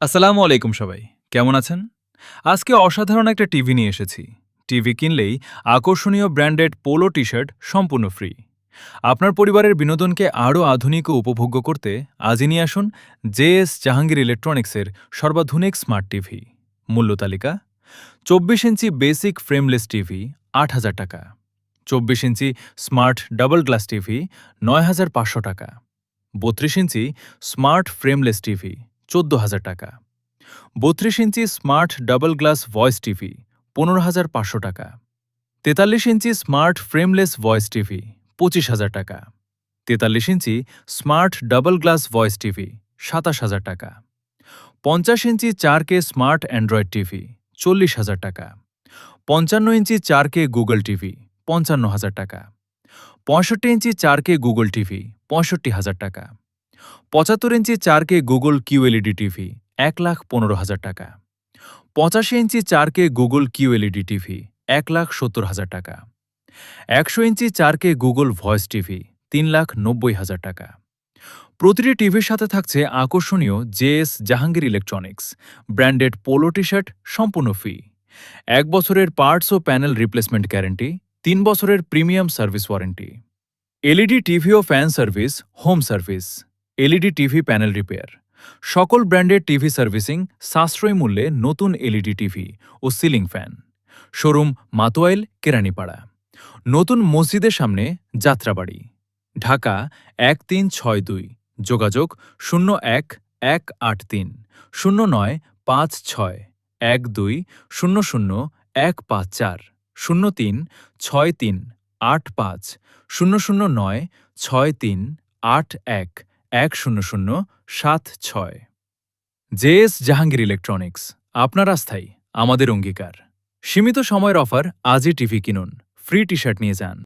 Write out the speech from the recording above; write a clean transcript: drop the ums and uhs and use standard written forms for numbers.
আসসালামু আলাইকুম সবাই। কেমন আছেন? আজকে অসাধারণ একটা টিভি নিয়ে এসেছি। টিভি কিনলেই আকর্ষণীয় ব্র্যান্ডেড পোলো টি-শার্ট সম্পূর্ণ ফ্রি। আপনার পরিবারের বিনোদনকে আরও আধুনিক ও উপভোগ্য করতে আজই নিয়ে আসুন জেএস জাহাঙ্গীর ইলেকট্রনিক্সের সর্বাধুনিক স্মার্ট টিভি। মূল্য তালিকা: ২৪ ইঞ্চি বেসিক ফ্রেমলেস টিভি ৮,০০০ টাকা, ২৪ inch smart double glass TV ৯,৫০০ টাকা, ৩২ ইঞ্চি স্মার্ট ফ্রেমলেস টিভি ১৪,০০০ টাকা, ৩২ inch smart double glass voice TV ১৫,৫০০ টাকা, ৪৩ inch smart frameless voice TV ২৫,০০০ টাকা, ৪৩ inch smart double glass voice TV ২৭,০০০ টাকা, ৫০ ইঞ্চি ৪K স্মার্ট অ্যান্ড্রয়েড টিভি ৪০,০০০ টাকা, ৫৫ ইঞ্চি ৪K গুগল টিভি ৫৫,০০০ টাকা, ৬৫ ইঞ্চি 4K গুগল টিভি ৬৫,০০০ টাকা, ৭৫ inch 4K Google QLED TV ১,১৫,০০০ টাকা, ৮৫ inch 4K Google QLED TV ১,৭০,০০০ টাকা, ১০০ inch 4K Google voice TV ৩,৯০,০০০ টাকা। প্রতিটি টিভির সাথে থাকছে আকর্ষণীয় JS Jahangir electronics branded polo T-shirt সম্পূর্ণ ফ্রি, ১ বছরের পার্টস ও প্যানেল রিপ্লেসমেন্ট গ্যারান্টি, ৩ বছরের premium service warranty, LED TV ও fan service, home service, LED TV panel repair, সকল ব্র্যান্ডের টিভি সার্ভিসিং, সাশ্রয়ী মূল্যে নতুন এলইডি টিভি ও সিলিং ফ্যান। শোরুম মাতোয়াইল, কেরানীপাড়া। নতুন মসজিদের সামনে, যাত্রাবাড়ি, ঢাকা ১৩৬২। যোগাযোগ 01-183-09-56 12-00-154 03-83-85-00-6381-100-76। জেএস জাহাঙ্গীর ইলেকট্রনিক্স, আপনার আস্থাই আমাদের অঙ্গীকার। সীমিত সময়ের অফার, আজই টিভি কিনুন, ফ্রি টি-শার্ট নিয়ে যান।